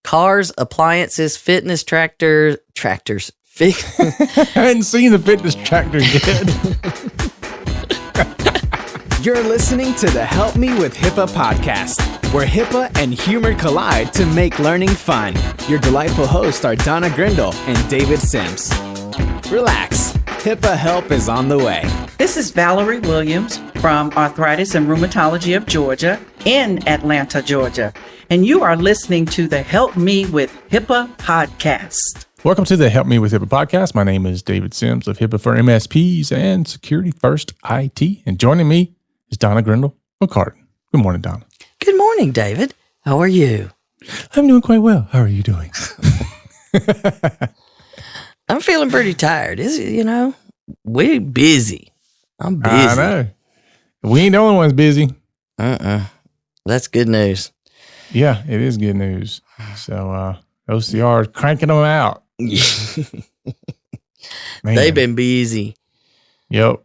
cars, appliances, fitness tractors. I hadn't seen the fitness tractor yet. You're listening to the Help Me with HIPAA podcast, where HIPAA and humor collide to make learning fun. Your delightful hosts are Donna Grindle and David Sims. Relax, HIPAA help is on the way. This is Valerie Williams from Arthritis and Rheumatology of Georgia in Atlanta, Georgia. And you are listening to the Help Me with HIPAA podcast. Welcome to the Help Me with HIPAA podcast. My name is David Sims of HIPAA for MSPs and Security First IT. And joining me is Donna Grindle of Carton. Good morning, Donna. Good morning, David. How are you? I'm doing quite well. How are you doing? I'm feeling pretty tired. We're busy. I'm busy. I know. We ain't the only ones busy. That's good news. Yeah, it is good news. So OCR is cranking them out. Man. They've been busy. Yep.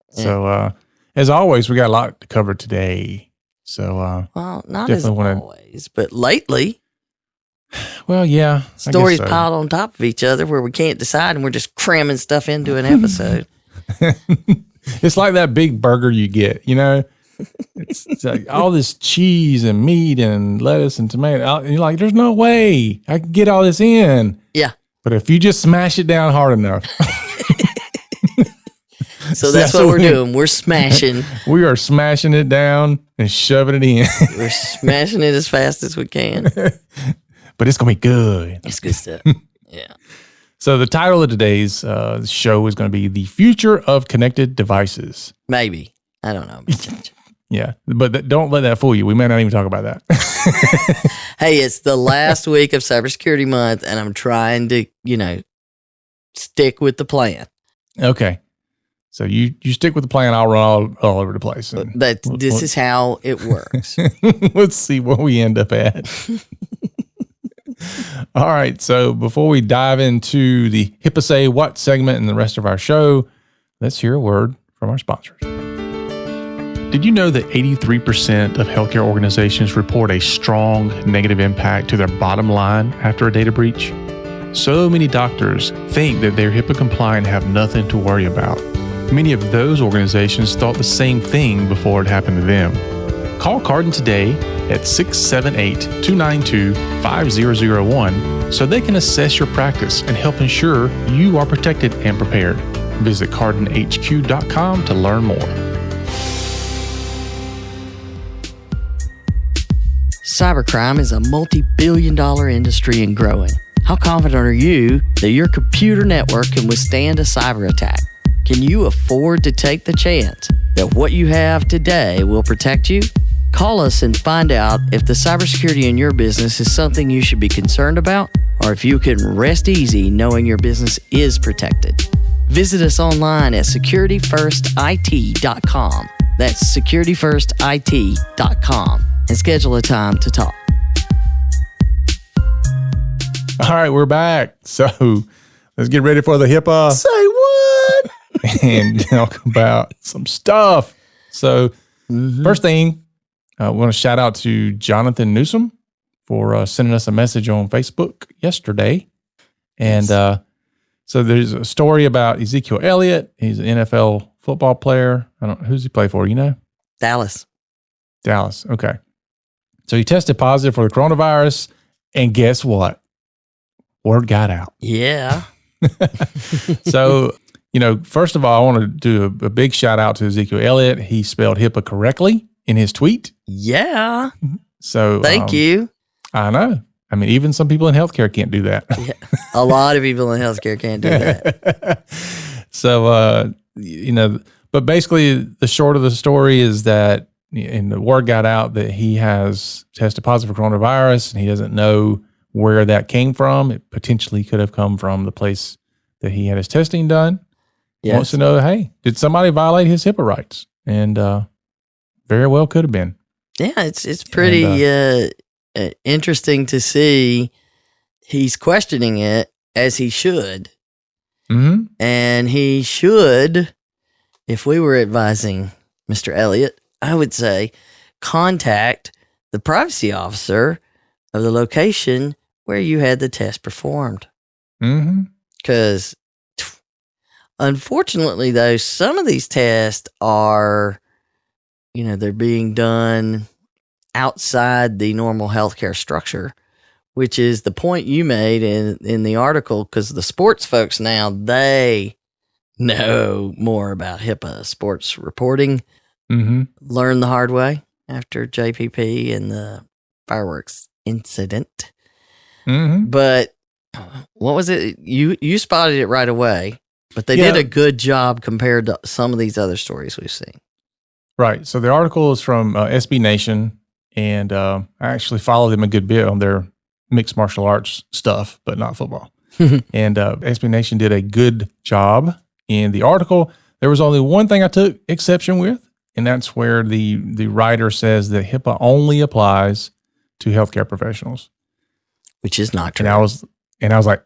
So as always, we got a lot to cover today. So well, not as always, but lately. Well, yeah. Stories piled on top of each other where we can't decide and we're just cramming stuff into an episode. It's like that big burger you get, you know? It's like all this cheese and meat and lettuce and tomato. And you're like, there's no way I can get all this in. Yeah. But if you just smash it down hard enough. So that's what we're doing. We're smashing. We are smashing it down and shoving it in. We're smashing it as fast as we can. But it's going to be good. It's good stuff. Yeah. So the title of today's show is going to be The Future of Connected Devices. Maybe. I don't know. Yeah, but don't let that fool you. We may not even talk about that. Hey, it's the last week of Cybersecurity Month, and I'm trying to, stick with the plan. Okay. So you stick with the plan. I'll run all over the place. This is how it works. Let's see where we end up at. All right. So before we dive into the HIPAA Say What segment and the rest of our show, let's hear a word from our sponsors. Did you know that 83% of healthcare organizations report a strong negative impact to their bottom line after a data breach? So many doctors think that they're HIPAA compliant and have nothing to worry about. Many of those organizations thought the same thing before it happened to them. Call Carton today at 678-292-5001 so they can assess your practice and help ensure you are protected and prepared. Visit cartonhq.com to learn more. Cybercrime is a multi-billion-dollar industry and growing. How confident are you that your computer network can withstand a cyber attack? Can you afford to take the chance that what you have today will protect you? Call us and find out if the cybersecurity in your business is something you should be concerned about, or if you can rest easy knowing your business is protected. Visit us online at securityfirstit.com. That's securityfirstit.com. And schedule a time to talk. All right, we're back. So let's get ready for the HIPAA. Say what? And talk about some stuff. So first thing, we want to shout out to Jonathan Newsom for sending us a message on Facebook yesterday. And so there's a story about Ezekiel Elliott. He's an NFL football player. I don't know. Who's he play for? You know? Dallas. Okay. So he tested positive for the coronavirus, and guess what? Word got out. Yeah. So, first of all, I want to do a big shout out to Ezekiel Elliott. He spelled HIPAA correctly in his tweet. Yeah. So thank you. I know. I mean, even some people in healthcare can't do that. Yeah. A lot of people in healthcare can't do that. So, but basically the short of the story is that, and the word got out that he has tested positive for coronavirus and he doesn't know where that came from. It potentially could have come from the place that he had his testing done. Yes. He wants to know, hey, did somebody violate his HIPAA rights? And very well could have been. Yeah, it's pretty interesting to see. He's questioning it as he should. Mm-hmm. And he should, if we were advising Mr. Elliott, I would say contact the privacy officer of the location where you had the test performed. Mm-hmm. Because unfortunately, though, some of these tests are, they're being done outside the normal healthcare structure, which is the point you made in the article, because the sports folks now, they know more about HIPAA sports reporting. Mm-hmm. Learned the hard way after JPP and the fireworks incident. Mm-hmm. But what was it? You spotted it right away, but they did a good job compared to some of these other stories we've seen. Right. So the article is from SB Nation, and I actually follow them a good bit on their mixed martial arts stuff, but not football. And SB Nation did a good job in the article. There was only one thing I took exception with, and that's where the writer says that HIPAA only applies to healthcare professionals, which is not true. And I was like,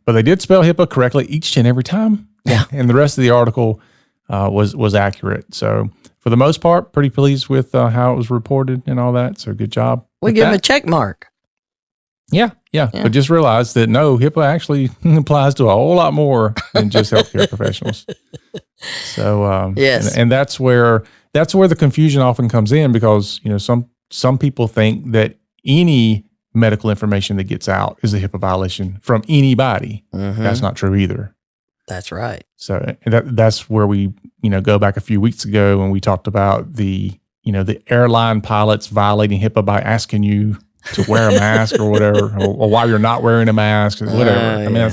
but they did spell HIPAA correctly each and every time. Yeah. And the rest of the article was accurate. So for the most part, pretty pleased with how it was reported and all that. So good job. We give them a check mark. Yeah. But just realize that no, HIPAA actually applies to a whole lot more than just healthcare professionals. So yes, and that's where the confusion often comes in, because some people think that any medical information that gets out is a HIPAA violation from anybody. Mm-hmm. That's not true either. That's right. So that's where we go back a few weeks ago when we talked about the airline pilots violating HIPAA by asking you to wear a mask or whatever, or why you're not wearing a mask or whatever. I mean,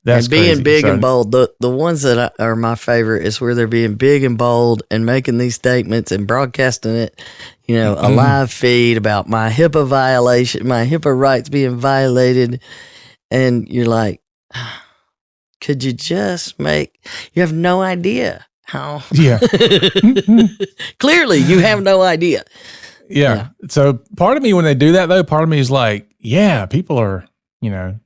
that's and being crazy. big and bold. The ones that are my favorite is where they're being big and bold and making these statements and broadcasting it, a live feed about my HIPAA violation, my HIPAA rights being violated. And you're like, could you just you have no idea how. Yeah. Clearly, you have no idea. Yeah. So part of me, when they do that, though, part of me is like, yeah, people are,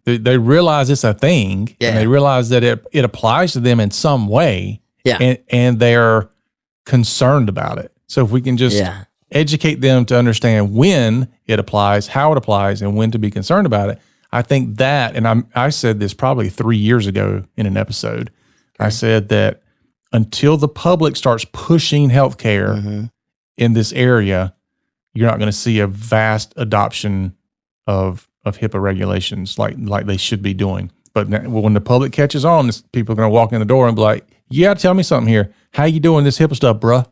they realize it's a thing, and they realize that it applies to them in some way, and they're concerned about it. So if we can just educate them to understand when it applies, how it applies, and when to be concerned about it, I think that, and I said this probably 3 years ago in an episode, I said that until the public starts pushing healthcare in this area, you're not going to see a vast adoption of HIPAA regulations like they should be doing. But when the public catches on, people are going to walk in the door and be like, "Yeah, tell me something here. How you doing this HIPAA stuff, bruh?"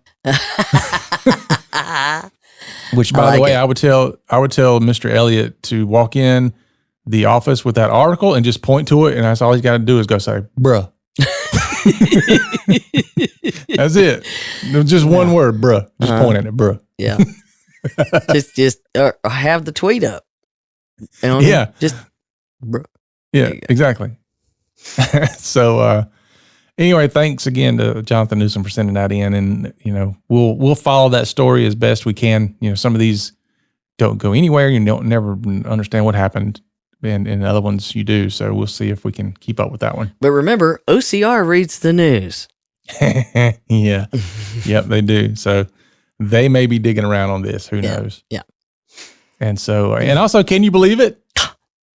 Which, by the way, I would tell Mr. Elliott to walk in the office with that article and just point to it, and that's all he's got to do is go say, "Bruh." That's it. Just one word, bruh. Just point at it, bruh. Yeah. just have the tweet up. Just bro. Yeah, exactly. So anyway, thanks again to Jonathan Newsom for sending that in, and we'll follow that story as best we can. Some of these don't go anywhere. You don't never understand what happened, and other ones you do. So we'll see if we can keep up with that one. But remember, OCR reads the news. Yeah. Yep, they do. So they may be digging around on this. Who knows? Yeah. And so, and also, can you believe it,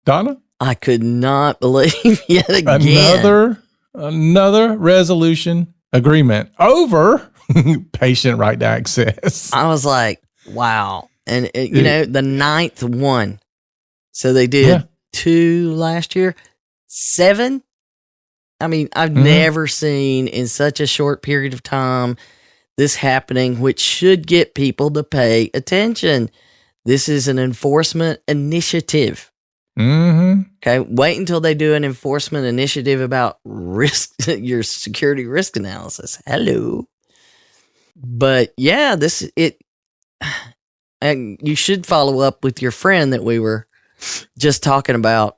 Donna? I could not believe yet again. Another resolution agreement over patient right to access. I was like, wow. And, the ninth one. So they did 2 last year, 7. I mean, I've never seen in such a short period of time this happening, which should get people to pay attention. This is an enforcement initiative. Okay, wait until they do an enforcement initiative about your security risk analysis. Hello. But yeah, and you should follow up with your friend that we were just talking about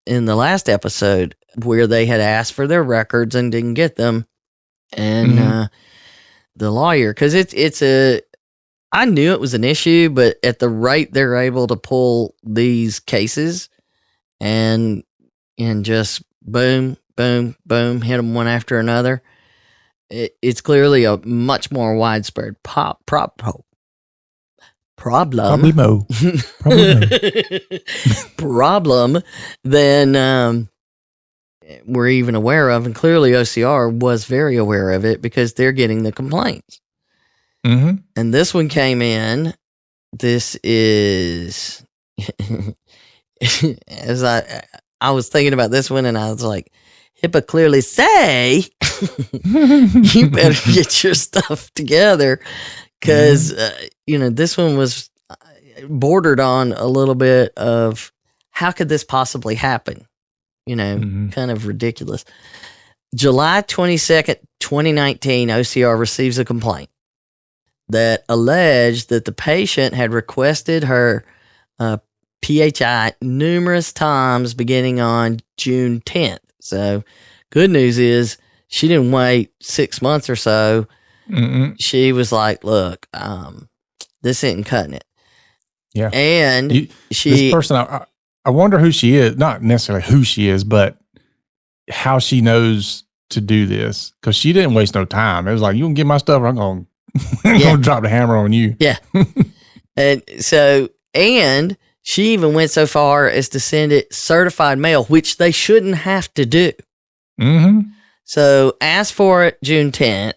in the last episode, where they had asked for their records and didn't get them. And the lawyer, because I knew it was an issue, but at the rate they're able to pull these cases and just boom, boom, boom, hit them one after another, it's clearly a much more widespread Problemo. problem than we're even aware of. And clearly OCR was very aware of it because they're getting the complaints. Mm-hmm. And this one came in. This is, as I was thinking about this one and I was like, HIPAA clearly say, you better get your stuff together. Because, this one was bordered on a little bit of how could this possibly happen? Kind of ridiculous. July 22nd, 2019, OCR receives a complaint that alleged that the patient had requested her PHI numerous times beginning on June 10th. So good news is she didn't wait 6 months or so. Mm-mm. She was like, look, this isn't cutting it. Yeah. And this person, I wonder who she is. Not necessarily who she is, but how she knows to do this. Because she didn't waste no time. It was like, you can get my stuff or I'm going to drop the hammer on you. Yeah. And she even went so far as to send it certified mail, which they shouldn't have to do. Mm-hmm. So ask for it June 10th.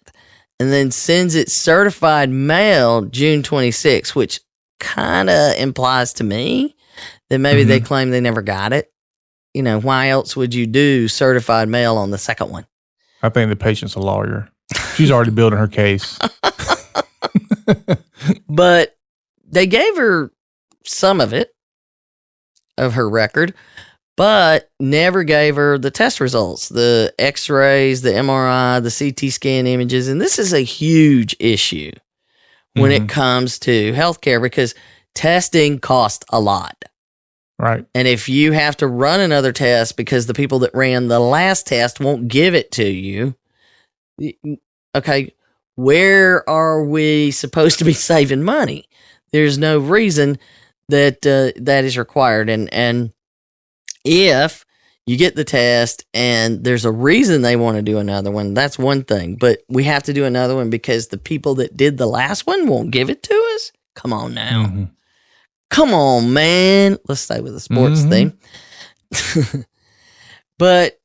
And then sends it certified mail June 26th, which kind of implies to me that maybe they claim they never got it. Why else would you do certified mail on the second one? I think the patient's a lawyer. She's already building her case. But they gave her some of her record, but never gave her the test results, the x-rays, the MRI, the CT scan images. And this is a huge issue when it comes to healthcare because testing costs a lot. Right. And if you have to run another test because the people that ran the last test won't give it to you, okay, where are we supposed to be saving money? There's no reason that that is required. And if you get the test and there's a reason they want to do another one, that's one thing. But we have to do another one because the people that did the last one won't give it to us? Come on now. Mm-hmm. Come on, man. Let's stay with the sports theme. But,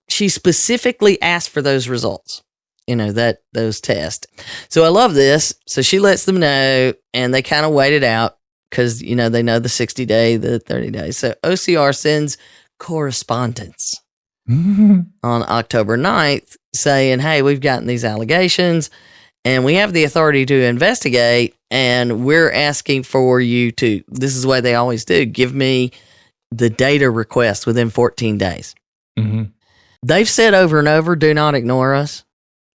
she specifically asked for those results, those tests. So I love this. So she lets them know and they kind of wait it out. Because, they know the 60-day, the 30 days. So OCR sends correspondence on October 9th saying, hey, we've gotten these allegations and we have the authority to investigate and we're asking for you to, this is what they always do, give me the data request within 14 days. Mm-hmm. They've said over and over, do not ignore us.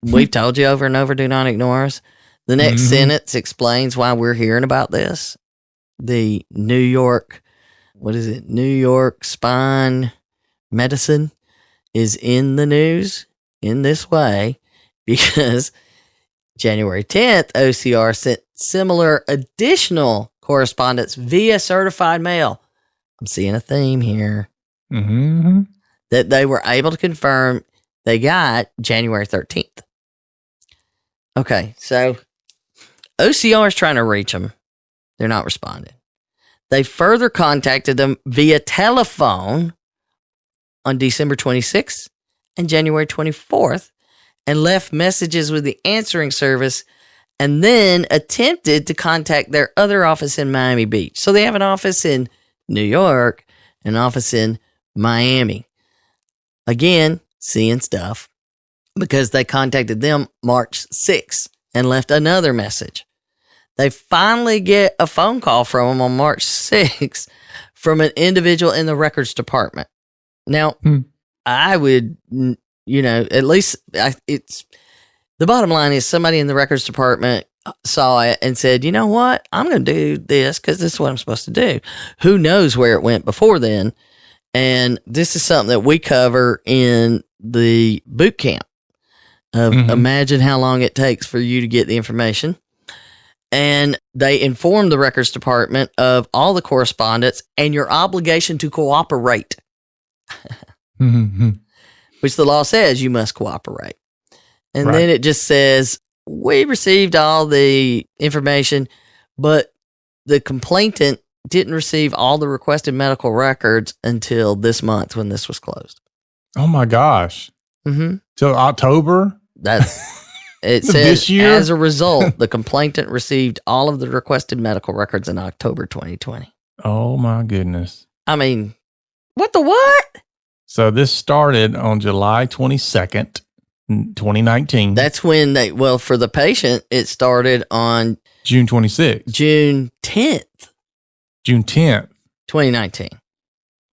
We've told you over and over, do not ignore us. The next sentence explains why we're hearing about this. The New York spine medicine is in the news in this way because January 10th, OCR sent similar additional correspondence via certified mail. I'm seeing a theme here. That they were able to confirm they got January 13th. Okay, so OCR is trying to reach them. They're not responding. They further contacted them via telephone on December 26th and January 24th and left messages with the answering service and then attempted to contact their other office in Miami Beach. So they have an office in New York, an office in Miami. Again, seeing stuff because they contacted them March 6th and left another message. They finally get a phone call from them on March 6th from an individual in the records department. Now, I would, at least it's the bottom line is somebody in the records department saw it and said, you know what, I'm going to do this because this is what I'm supposed to do. Who knows where it went before then? And this is something that we cover in the boot camp of imagine how long it takes for you to get the information. And they informed the records department of all the correspondence and your obligation to cooperate, which the law says you must cooperate. And then it just says, we received all the information, but the complainant didn't receive all the requested medical records until this month when this was closed. Oh my gosh. Mm-hmm. Till October? It says, This year? as a result, the complainant received all of the requested medical records in October 2020. Oh my goodness. I mean, what the what? So this started on July 22nd, 2019. That's when for the patient, it started on June 26th. June 10th, June 10th. 2019.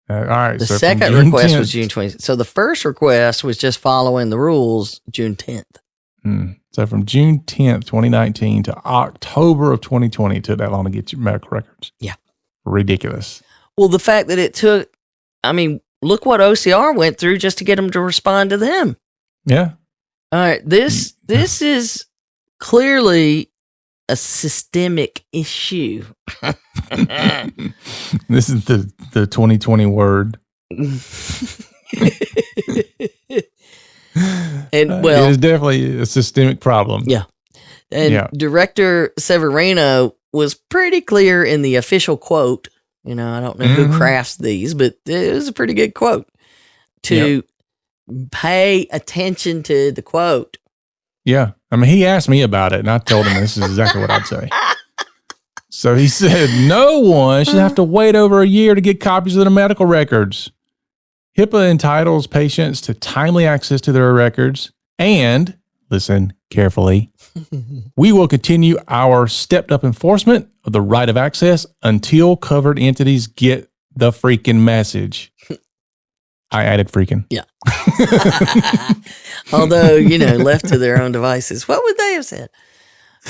All right. The so second from June request 10th was June 20th. So the first request was just following the rules June 10th. So from June 10th, 2019 to October of 2020, it took that long to get your medical records. Yeah. Ridiculous. Well, the fact that it took, I mean, look what OCR went through just to get them to respond to them. Yeah. All right. This is clearly a systemic issue. This is the 2020 word. And well, it is definitely a systemic problem. Yeah. And Director Severino was pretty clear in the official quote. I don't know who crafts these, but it was a pretty good quote to pay attention to the quote. Yeah. I mean, he asked me about it and I told him this is exactly what I'd say. So he said, no one should have to wait over a year to get copies of their medical records. HIPAA entitles patients to timely access to their records and, listen carefully, we will continue our stepped up enforcement of the right of access until covered entities get the freaking message. I added freaking. Yeah. Although, left to their own devices, what would they have said?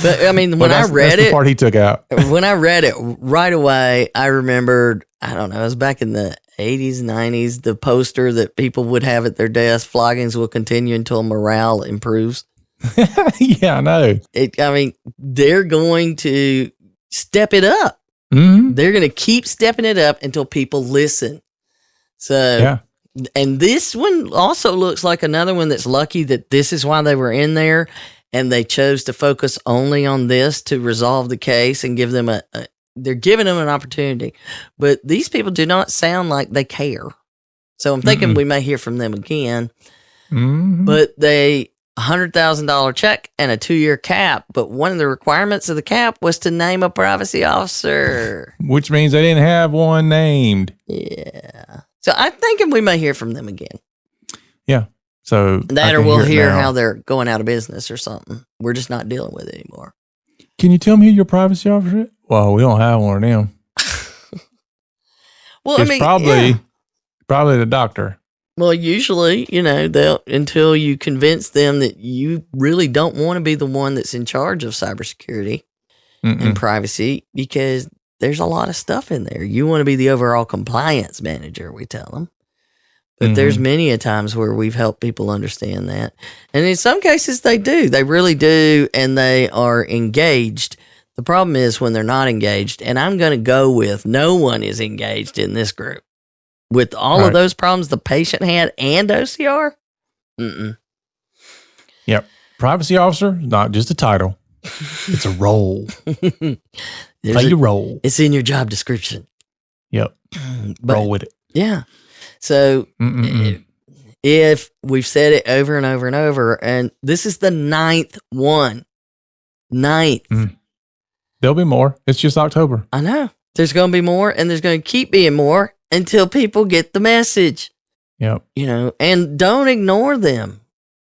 But I mean, when I read that's the part he took out. When I read it right away, I remembered, I don't know, it was back in the 80s, 90s, the poster that people would have at their desk, floggings will continue until morale improves. Yeah, I know. They're going to step it up. Mm-hmm. They're going to keep stepping it up until people listen. So, and this one also looks like another one that's lucky that this is why they were in there. And they chose to focus only on this to resolve the case and give them they're giving them an opportunity. But these people do not sound like they care. So I'm thinking we may hear from them again. Mm-hmm. But they $100,000 check and a 2-year cap. But one of the requirements of the cap was to name a privacy officer. Which means they didn't have one named. Yeah. So I'm thinking we may hear from them again. Yeah. So that or we'll hear how they're going out of business or something. We're just not dealing with it anymore. Can you tell me who your privacy officer is? Well, we don't have one of them. Well, it's probably the doctor. Well, usually, they'll until you convince them that you really don't want to be the one that's in charge of cybersecurity and privacy, because there's a lot of stuff in there. You want to be the overall compliance manager, we tell them. But there's many a times where we've helped people understand that. And in some cases, they do. They really do, and they are engaged. The problem is when they're not engaged, and I'm going to go with no one is engaged in this group. With all of those problems the patient had and OCR? Yep. Privacy officer, not just a title. It's a role. Play your role. It's in your job description. Yep. Roll with it. Yeah. So if we've said it over and over and over, and this is the 9th one. 9th. There'll be more. It's just October. I know. There's going to be more, and there's going to keep being more until people get the message. Yep. And don't ignore them.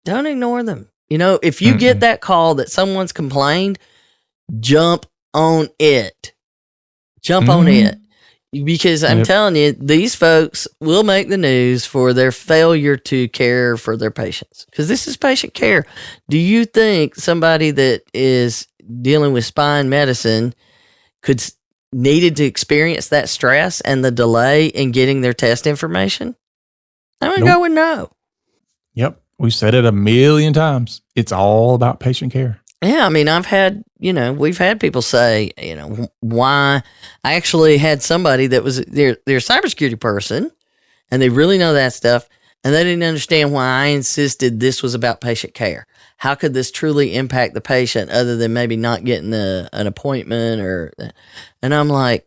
Don't ignore them. If you get that call that someone's complained, jump on it. Jump on it. Because I'm telling you, these folks will make the news for their failure to care for their patients. Because this is patient care. Do you think somebody that is dealing with spine medicine needed to experience that stress and the delay in getting their test information? I'm going to go with no. Yep. We've said it a million times. It's all about patient care. Yeah, I've had, we've had people say, why. I actually had somebody that was, they're a cybersecurity person and they really know that stuff. And they didn't understand why I insisted this was about patient care. How could this truly impact the patient other than maybe not getting an appointment and I'm like,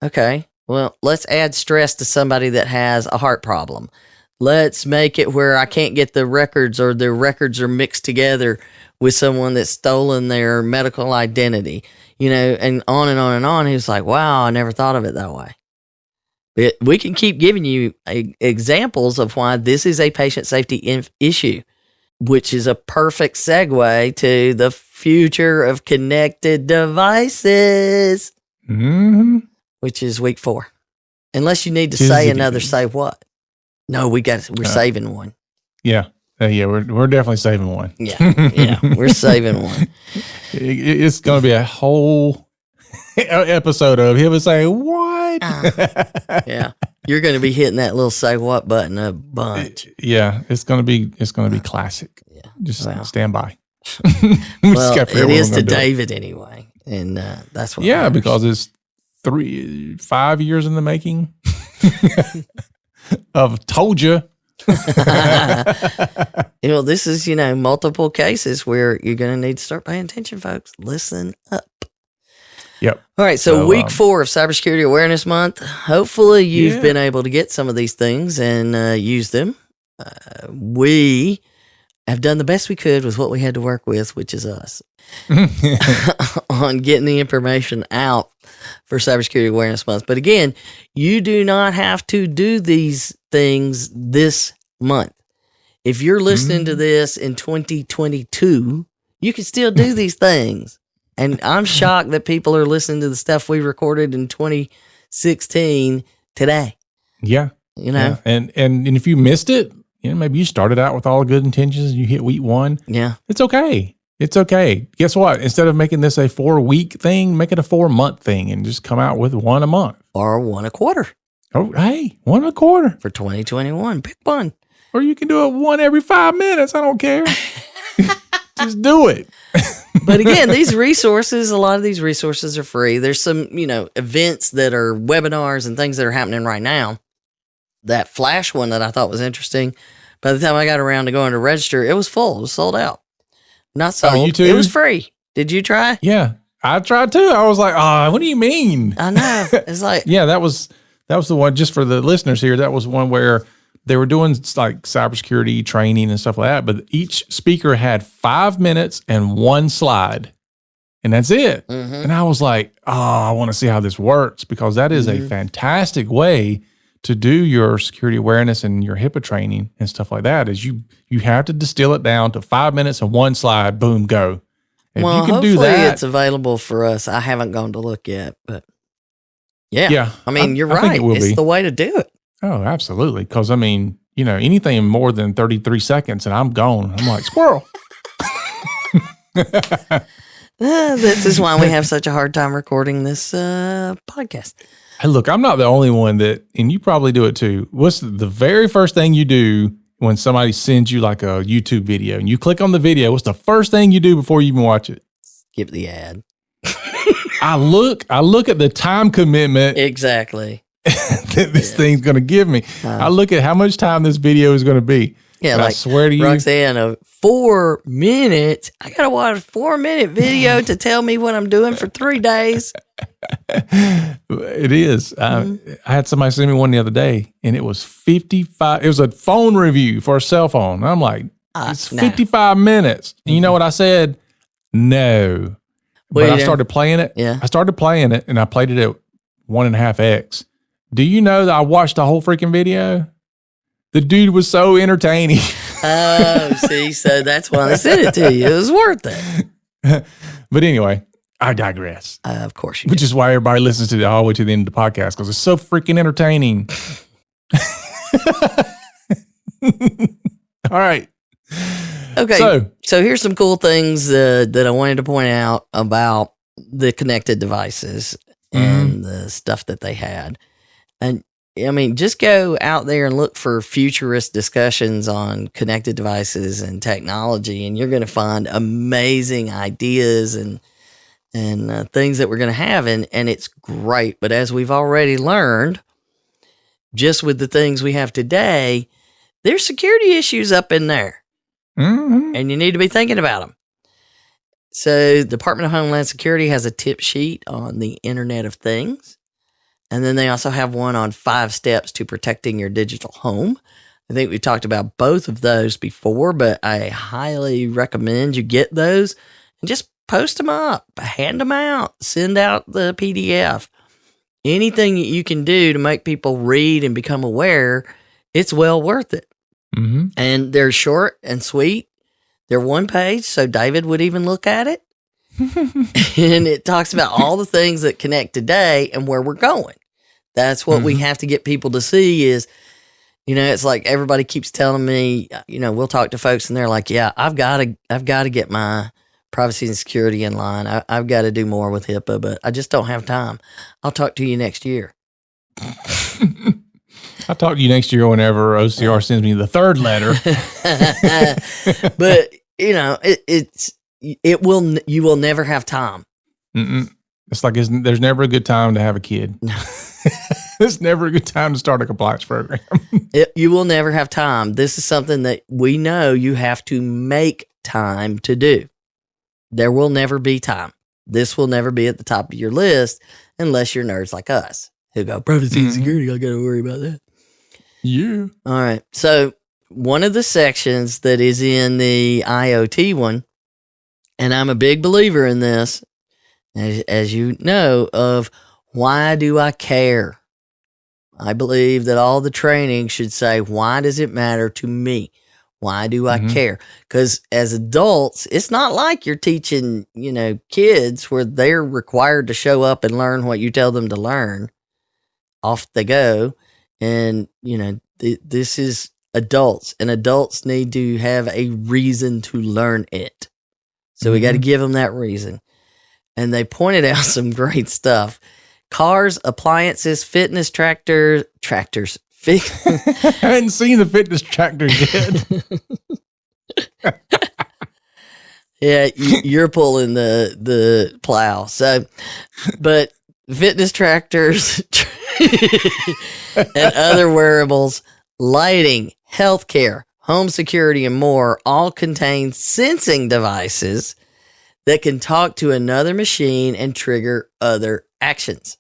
okay, well, let's add stress to somebody that has a heart problem. Let's make it where I can't get the records or their records are mixed together with someone that's stolen their medical identity, and on and on and on. He was like, wow, I never thought of it that way. But we can keep giving you examples of why this is a patient safety issue, which is a perfect segue to the future of connected devices, which is week 4. Unless you need to say another, say what? No, we're saving one. Yeah. We're definitely saving one. Yeah, we're saving one. It's going to be a whole episode of him saying, what? Yeah. You're going to be hitting that little say what button a bunch. Yeah, it's going to be classic. Yeah. Just stand by. Well, it is to David anyway. And that's what matters. Because it's 5 years in the making of told you. This is, multiple cases where you're going to need to start paying attention, folks. Listen up. Yep. All right. So week 4 of Cybersecurity Awareness Month. Hopefully you've been able to get some of these things and use them. We have done the best we could with what we had to work with, which is us, on getting the information out for Cybersecurity Awareness Month. But again, you do not have to do these things this month. If you're listening to this in 2022, you can still do these things. And I'm shocked that people are listening to the stuff we recorded in 2016 today. Yeah. And if you missed it, maybe you started out with all the good intentions and you hit week 1. Yeah. It's okay. It's okay. Guess what? Instead of making this a 4-week thing, make it a 4-month thing and just come out with one a month. Or one a quarter. Oh, hey, one a quarter. For 2021. Pick one. Or you can do it one every 5 minutes. I don't care. Just do it. But again, a lot of these resources are free. There's some, events that are webinars and things that are happening right now. That Flash one that I thought was interesting, by the time I got around to going to register, it was full. It was sold out. Not sold. Oh, you too? It was free. Did you try? Yeah, I tried too. I was like, what do you mean? I know. It's like, yeah, that was the one, just for the listeners here. That was one where they were doing like cybersecurity training and stuff like that. But each speaker had 5 minutes and 1 slide, and that's it. Mm-hmm. And I was like, I want to see how this works, because that is a fantastic way to do your security awareness and your HIPAA training and stuff like that. Is you have to distill it down to 5 minutes and 1 slide, boom, go. If well, you can hopefully do that, it's available for us. I haven't gone to look yet, but yeah. I mean, you're I right. think It's the way to do it. Oh, absolutely. Because anything more than 33 seconds and I'm gone. I'm like, squirrel. This is why we have such a hard time recording this podcast. Hey, look, I'm not the only one and you probably do it too. What's the very first thing you do when somebody sends you like a YouTube video and you click on the video? What's the first thing you do before you even watch it? Skip the ad. I look at the time commitment. Exactly. that this thing's going to give me. I look at how much time this video is going to be. Yeah, and like I swear to you, Roxanne, 4 minutes. I got to watch a 4-minute video to tell me what I'm doing for 3 days. It is. I had somebody send me one the other day, and it was 55. It was a phone review for a cell phone. I'm like, it's 55 minutes. And you know what I said? No. But I started playing it. Yeah. I started playing it, and I played it at 1.5x. Do you know that I watched the whole freaking video? The dude was so entertaining. Oh, see, so that's why I sent it to you. It was worth it. But anyway, I digress. Of course you Which is why everybody listens to it all the way to the end of the podcast, because it's so freaking entertaining. All right. Okay. So here's some cool things that I wanted to point out about the connected devices and the stuff that they had. And I mean, just go out there and look for futurist discussions on connected devices and technology, and you're going to find amazing ideas and things that we're going to have, and it's great. But as we've already learned, just with the things we have today, there's security issues up in there. Mm-hmm. And you need to be thinking about them. So the Department of Homeland Security has a tip sheet on the Internet of Things. And then they also have one on 5 steps to protecting your digital home. I think we talked about both of those before, but I highly recommend you get those and just post them up, hand them out, send out the PDF. Anything that you can do to make people read and become aware, it's well worth it. Mm-hmm. And they're short and sweet. They're one page, so David would even look at it. And it talks about all the things that connect today and where we're going. That's what we have to get people to see is, it's like everybody keeps telling me, we'll talk to folks and they're like, yeah, I've got to get my privacy and security in line. I've got to do more with HIPAA, but I just don't have time. I'll talk to you next year. I'll talk to you next year whenever OCR sends me the 3rd letter. But you will never have time. Mm-mm. It's like there's never a good time to have a kid. It's never a good time to start a compliance program. You will never have time. This is something that we know you have to make time to do. There will never be time. This will never be at the top of your list unless you're nerds like us who go, privacy and security, I got to worry about that. Yeah. All right. So one of the sections that is in the IoT one, and I'm a big believer in this, as you know, of why do I care? I believe that all the training should say, why does it matter to me? Why do I care? Because as adults, it's not like you're teaching, kids where they're required to show up and learn what you tell them to learn. Off they go. And, this is adults, and adults need to have a reason to learn it. So we got to give them that reason. And they pointed out some great stuff. Cars, appliances, fitness tractors. I hadn't seen the fitness tractors yet. Yeah, you're pulling the plow. So, but fitness tractors and other wearables, lighting, healthcare, home security, and more all contain sensing devices that can talk to another machine and trigger other actions.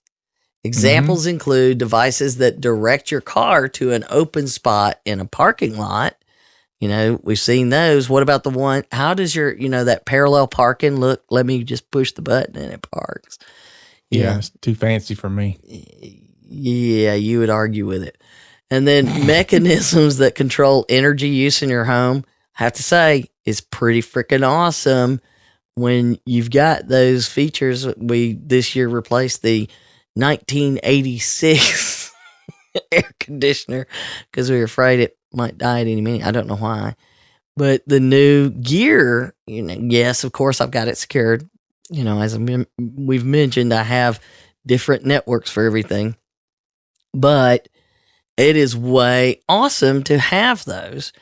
Examples include devices that direct your car to an open spot in a parking lot. We've seen those. What about the one? How does your, that parallel parking look? Let me just push the button and it parks. Yeah, it's too fancy for me. Yeah, you would argue with it. And then mechanisms that control energy use in your home, I have to say, is pretty freaking awesome when you've got those features. We this year replaced the 1986 air conditioner because we were afraid it might die at any minute. I don't know why. But the new gear, yes, of course, I've got it secured. As we've mentioned, I have different networks for everything. But it is way awesome to have those.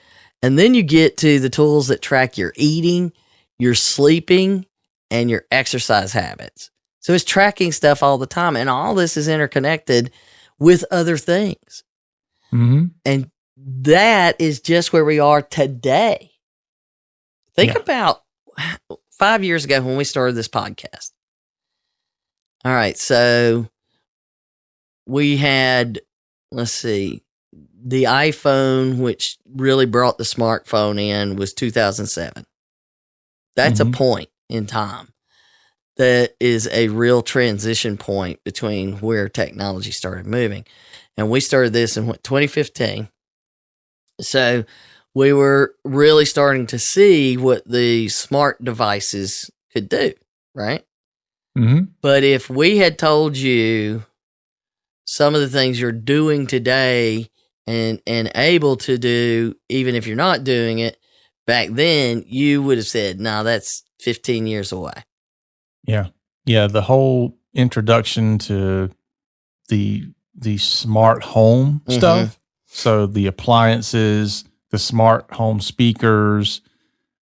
And then you get to the tools that track your eating, your sleeping, and your exercise habits. So it's tracking stuff all the time. And all this is interconnected with other things. And that is just where we are today. Think about 5 years ago when we started this podcast. All right. So we had, let's see, the iPhone, which really brought the smartphone in, was 2007. That's a point in time. That is a real transition point between where technology started moving. And we started this in 2015. So we were really starting to see what the smart devices could do, right? But if we had told you some of the things you're doing today and able to do, even if you're not doing it, back then, you would have said, no, that's 15 years away. Yeah. Yeah. The whole introduction to the smart home stuff. So the appliances, the smart home speakers.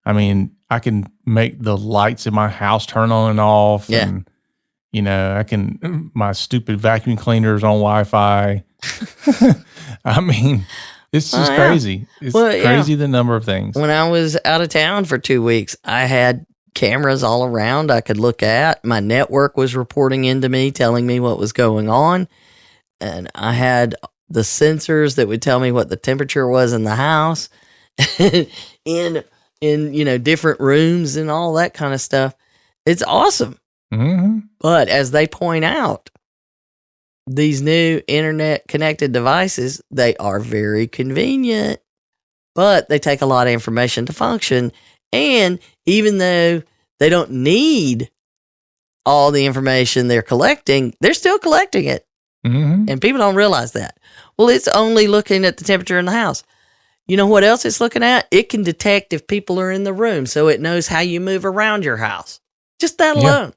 I mean, I can make the lights in my house turn on and off. Yeah. And, my stupid vacuum cleaners on Wi-Fi. I mean, It's just yeah. crazy. It's crazy the number of things. When I was out of town for 2 weeks, I had cameras all around I could look at. My network was reporting into me, telling me what was going on. And I had the sensors that would tell me what the temperature was in the house in different rooms and all that kind of stuff. It's awesome. Mm-hmm. But as they point out, these new internet connected devices, they are very convenient, but they take a lot of information to function. And even though they don't need all the information they're collecting, they're still collecting it. Mm-hmm. And people don't realize that. Well, it's only looking at the temperature in the house. You know what else it's looking at? It can detect if people are in the room, so it knows how you move around your house. Just that alone.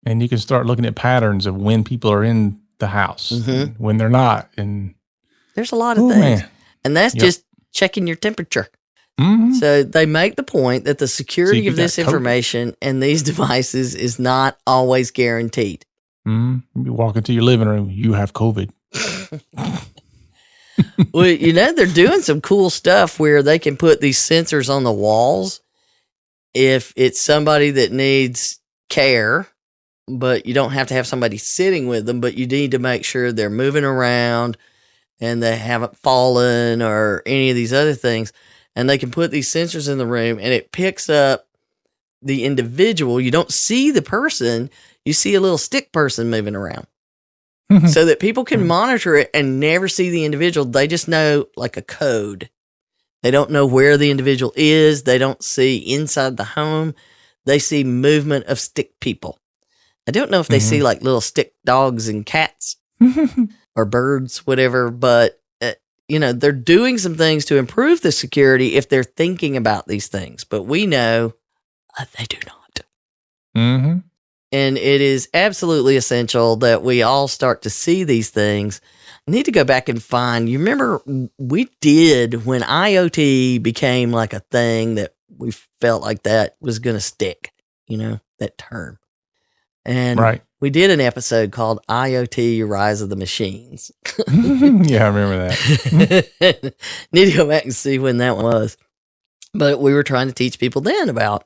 And you can start looking at patterns of when people are in the house, and when they're not. And there's a lot of things. Man. And that's just checking your temperature. Mm-hmm. So they make the point that the security of this information and these devices is not always guaranteed. Mm-hmm. You walk into your living room, you have COVID. Well, they're doing some cool stuff where they can put these sensors on the walls if it's somebody that needs care, but you don't have to have somebody sitting with them, but you need to make sure they're moving around and they haven't fallen or any of these other things. And they can put these sensors in the room and it picks up the individual. You don't see the person. You see a little stick person moving around so that people can monitor it and never see the individual. They just know like a code. They don't know where the individual is. They don't see inside the home. They see movement of stick people. I don't know if they see like little stick dogs and cats or birds, whatever, but they're doing some things to improve the security if they're thinking about these things, but we know they do not. Mm-hmm. And it is absolutely essential that we all start to see these things. I need to go back and find, you remember we did when IoT became like a thing that we felt like that was going to stick, that term. And we did an episode called IoT Rise of the Machines. Yeah, I remember that. Need to go back and see when that was. But we were trying to teach people then about,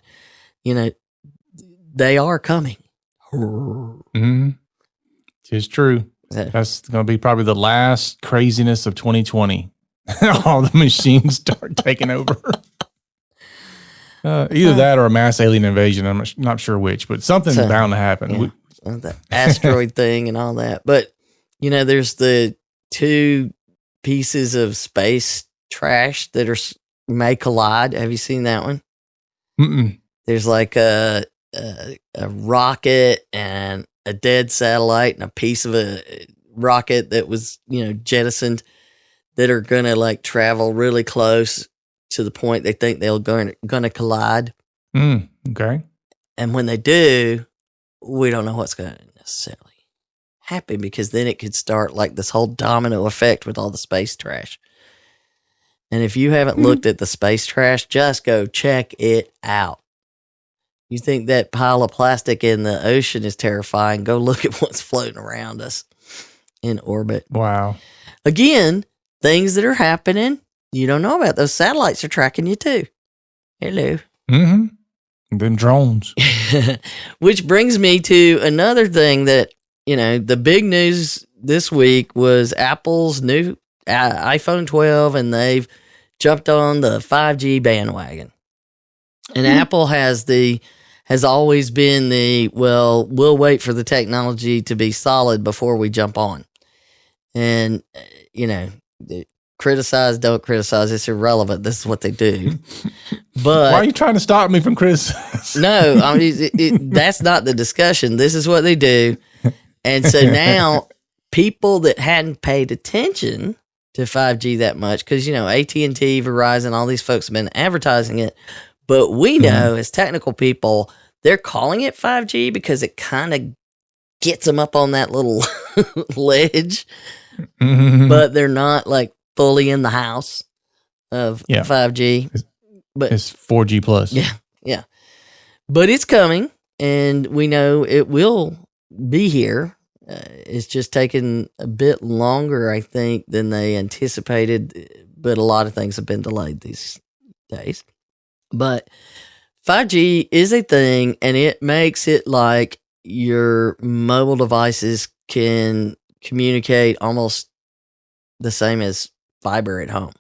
they are coming. Mm-hmm. It's true. That's going to be probably the last craziness of 2020. All the machines start taking over. Either that or a mass alien invasion. I'm not sure which, but something's bound to happen. The asteroid thing and all that. But, there's the 2 pieces of space trash that may collide. Have you seen that one? Mm-mm. There's like a rocket and a dead satellite and a piece of a rocket that was, jettisoned that are going to like travel really close to the point they think they're going to collide. Okay. And when they do, we don't know what's going to necessarily happen because then it could start like this whole domino effect with all the space trash. And if you haven't looked at the space trash, just go check it out. You think that pile of plastic in the ocean is terrifying? Go look at what's floating around us in orbit. Wow. Again, things that are happening you don't know about. Those satellites are tracking you too. Hello. Mm-hmm. Them drones. Which brings me to another thing that, the big news this week was Apple's new iPhone 12, and they've jumped on the 5G bandwagon. And Apple has always been we'll wait for the technology to be solid before we jump on. And, criticize, don't criticize. It's irrelevant. This is what they do. But why are you trying to stop me from criticizing? No, I mean, that's not the discussion. This is what they do. And so now people that hadn't paid attention to 5G that much, because, AT&T, Verizon, all these folks have been advertising it. But we know as technical people, they're calling it 5G because it kind of gets them up on that little ledge. Mm-hmm. But they're not like fully in the house of 5G. But it's 4G plus. Yeah. But it's coming, and we know it will be here. It's just taken a bit longer, I think, than they anticipated but a lot of things have been delayed these days. But 5G is a thing, and it makes it like your mobile devices can communicate almost the same as fiber at home.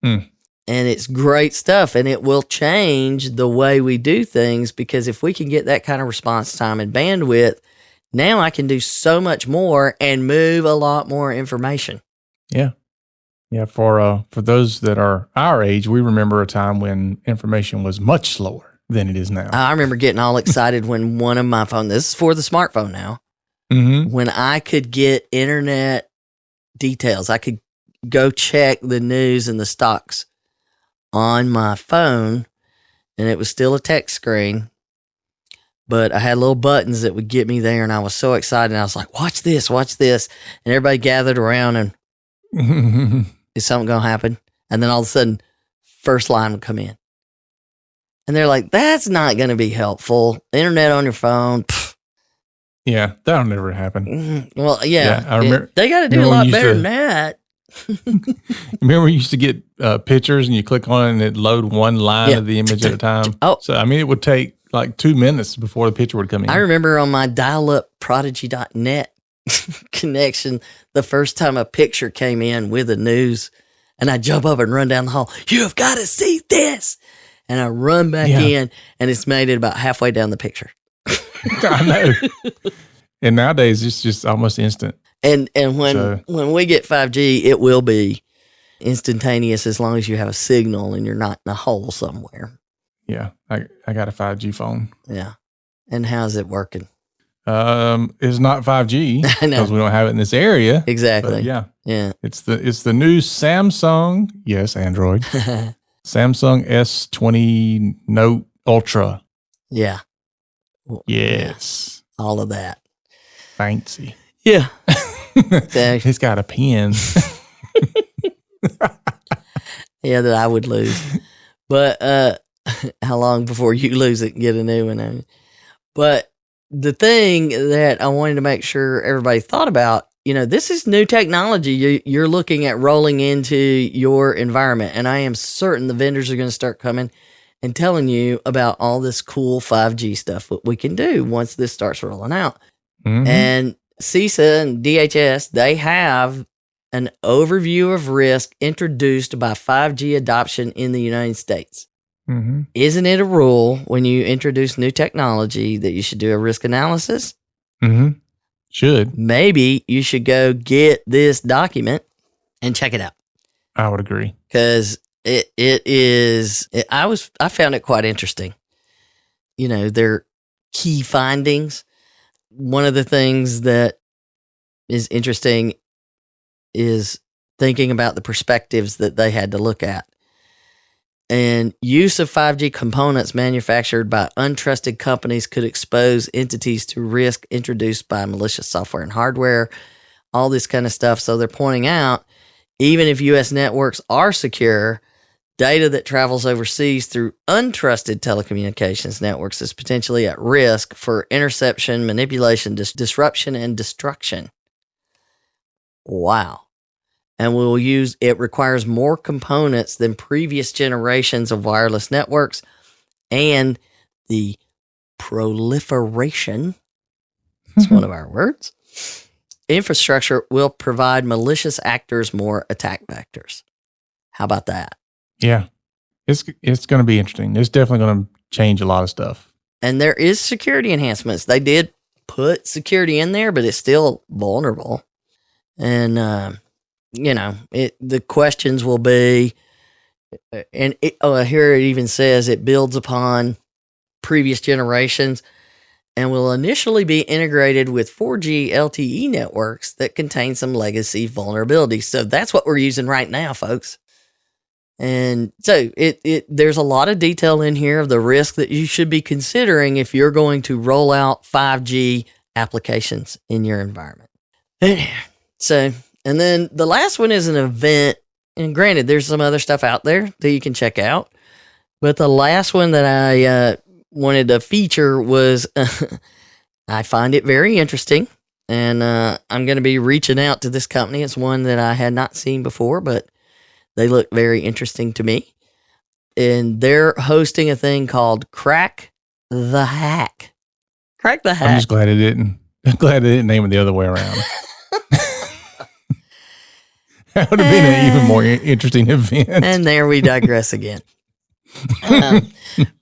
Mm. And it's great stuff, and it will change the way we do things, because if we can get that kind of response time and bandwidth, now I can do so much more and move a lot more information. Yeah. Yeah. For those that are our age, we remember a time when information was much slower than it is now. I remember getting all excited when one of my phones, this is for the smartphone now, when I could get internet details. I could go check the news and the stocks on my phone, and it was still a text screen, but I had little buttons that would get me there, and I was so excited. I was like, watch this, and everybody gathered around, and is something going to happen? And then all of a sudden, first line would come in, and they're like, that's not going to be helpful. Internet on your phone. Pfft. Yeah, that'll never happen. Well, yeah, I remember. They got to do a lot better than that. Remember, we used to get pictures, and you click on it, and it load one line of the image at a time. Oh, so I mean, it would take like 2 minutes before the picture would come in. I remember on my dial-up Prodigy.net connection, the first time a picture came in with the news, and I jump up and run down the hall. You've got to see this, and I run back in, and it's made it about halfway down the picture. I know. And nowadays, it's just almost instant. And when we get 5G, it will be instantaneous as long as you have a signal and you're not in a hole somewhere. Yeah, I got a 5G phone. Yeah. And how's it working? It's not 5G because we don't have it in this area. Exactly. But yeah. It's the new Samsung, yes, Android, Samsung S20 Note Ultra. Yeah. Yes. Yeah. All of that. Fancy. Yeah. He's got a pen. Yeah, that I would lose. But how long before you lose it and get a new one? But the thing that I wanted to make sure everybody thought about, this is new technology you're looking at rolling into your environment. And I am certain the vendors are going to start coming and telling you about all this cool 5G stuff that we can do once this starts rolling out. Mm-hmm. And CISA and DHS, they have an overview of risk introduced by 5G adoption in the United States. Mm-hmm. Isn't it a rule when you introduce new technology that you should do a risk analysis? Mm-hmm. Should. Maybe you should go get this document and check it out. I would agree. Because I found it quite interesting. Their key findings. One of the things that is interesting is thinking about the perspectives that they had to look at. And use of 5G components manufactured by untrusted companies could expose entities to risk introduced by malicious software and hardware, all this kind of stuff. So they're pointing out, even if U.S. networks are secure, data that travels overseas through untrusted telecommunications networks is potentially at risk for interception, manipulation, disruption, and destruction. Wow. And it requires more components than previous generations of wireless networks, and the proliferation, it's one of our words, infrastructure will provide malicious actors more attack vectors. How about that? Yeah. It's going to be interesting. It's definitely going to change a lot of stuff. And there is security enhancements. They did put security in there, but it's still vulnerable. And, the questions will be, and here it even says it builds upon previous generations and will initially be integrated with 4G LTE networks that contain some legacy vulnerabilities. So that's what we're using right now, folks. And so there's a lot of detail in here of the risk that you should be considering if you're going to roll out 5G applications in your environment. So, and then the last one is an event. And granted, there's some other stuff out there that you can check out. But the last one that I wanted to feature was, I find it very interesting. And I'm going to be reaching out to this company. It's one that I had not seen before, but They look very interesting to me. And they're hosting a thing called Crack the Hack. Crack the Hack. I'm just glad it didn't. I'm glad they didn't name it the other way around. That would have been an even more interesting event. And there we digress again.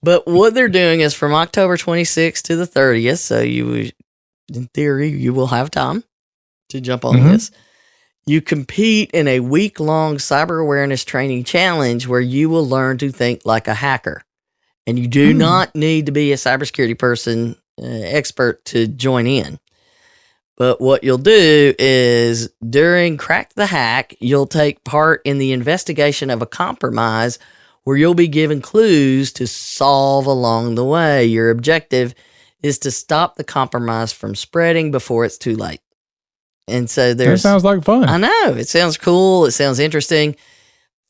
But what they're doing is from October 26th to the 30th. So in theory, you will have time to jump on this. You compete in a week-long cyber awareness training challenge where you will learn to think like a hacker. And you do not need to be a cybersecurity person, expert to join in. But what you'll do is during Crack the Hack, you'll take part in the investigation of a compromise where you'll be given clues to solve along the way. Your objective is to stop the compromise from spreading before it's too late. And so that sounds like fun. I know. It sounds cool. It sounds interesting.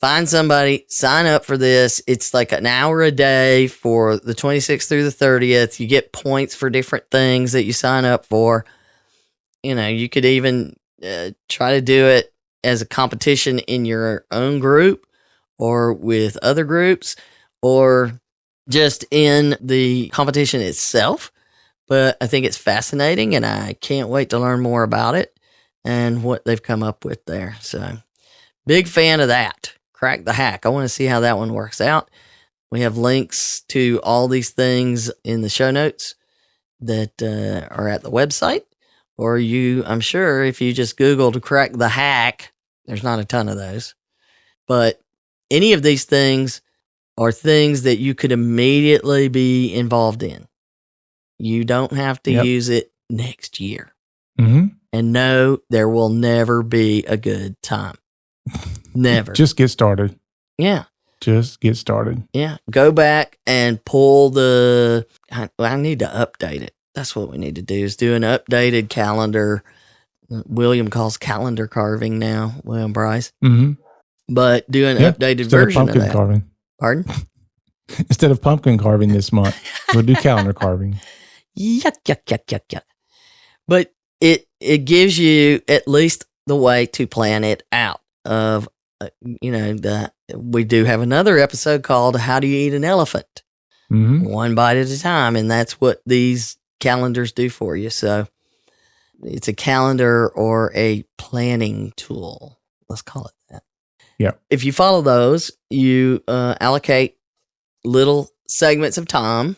Find somebody, sign up for this. It's like an hour a day for the 26th through the 30th. You get points for different things that you sign up for. You know, you could even try to do it as a competition in your own group or with other groups or just in the competition itself. But I think it's fascinating and I can't wait to learn more about it and what they've come up with there. So big fan of that. Crack the Hack. I want to see how that one works out. We have links to all these things in the show notes that are at the website. Or I'm sure if you just Googled Crack the Hack, there's not a ton of those. But any of these things are things that you could immediately be involved in. You don't have to use it next year. And no, there will never be a good time. Never. Just get started. Yeah. Just get started. Yeah. Go back and pull I need to update it. That's what we need to do is do an updated calendar. William calls calendar carving now, William Bryce. But do an updated version of that. Carving. Pardon? Instead of pumpkin carving this month, we'll do calendar carving. Yuck. But it gives you at least the way to plan it out of, we do have another episode called How Do You Eat an Elephant? One bite at a time. And that's what these calendars do for you. So it's a calendar or a planning tool. Let's call it that. Yeah. If you follow those, you allocate little segments of time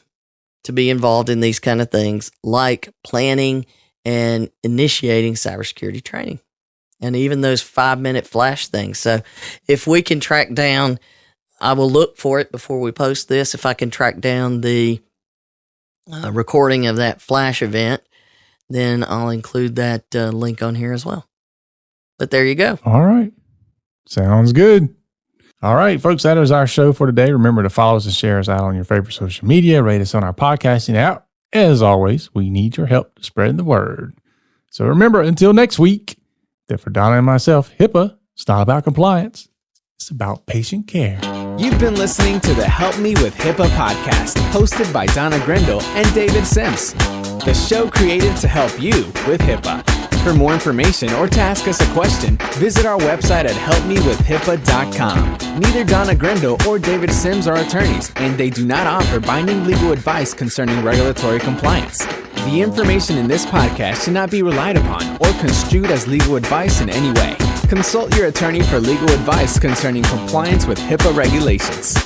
to be involved in these kind of things like planning and initiating cybersecurity training and even those 5-minute flash things. So if we can track down, I will look for it before we post this. If I can track down the recording of that flash event, then I'll include that link on here as well. But there you go. All right. Sounds good. All right, folks, that is our show for today. Remember to follow us and share us out on your favorite social media. Rate us on our podcasting app. As always, we need your help to spread the word. So remember, until next week, that for Donna and myself, HIPAA, it's not about compliance. It's about patient care. You've been listening to the Help Me with HIPAA podcast, hosted by Donna Grindle and David Sims. The show created to help you with HIPAA. For more information or to ask us a question, visit our website at helpmewithhipaa.com. Neither Donna Grindle or David Sims are attorneys, and they do not offer binding legal advice concerning regulatory compliance. The information in this podcast should not be relied upon or construed as legal advice in any way. Consult your attorney for legal advice concerning compliance with HIPAA regulations.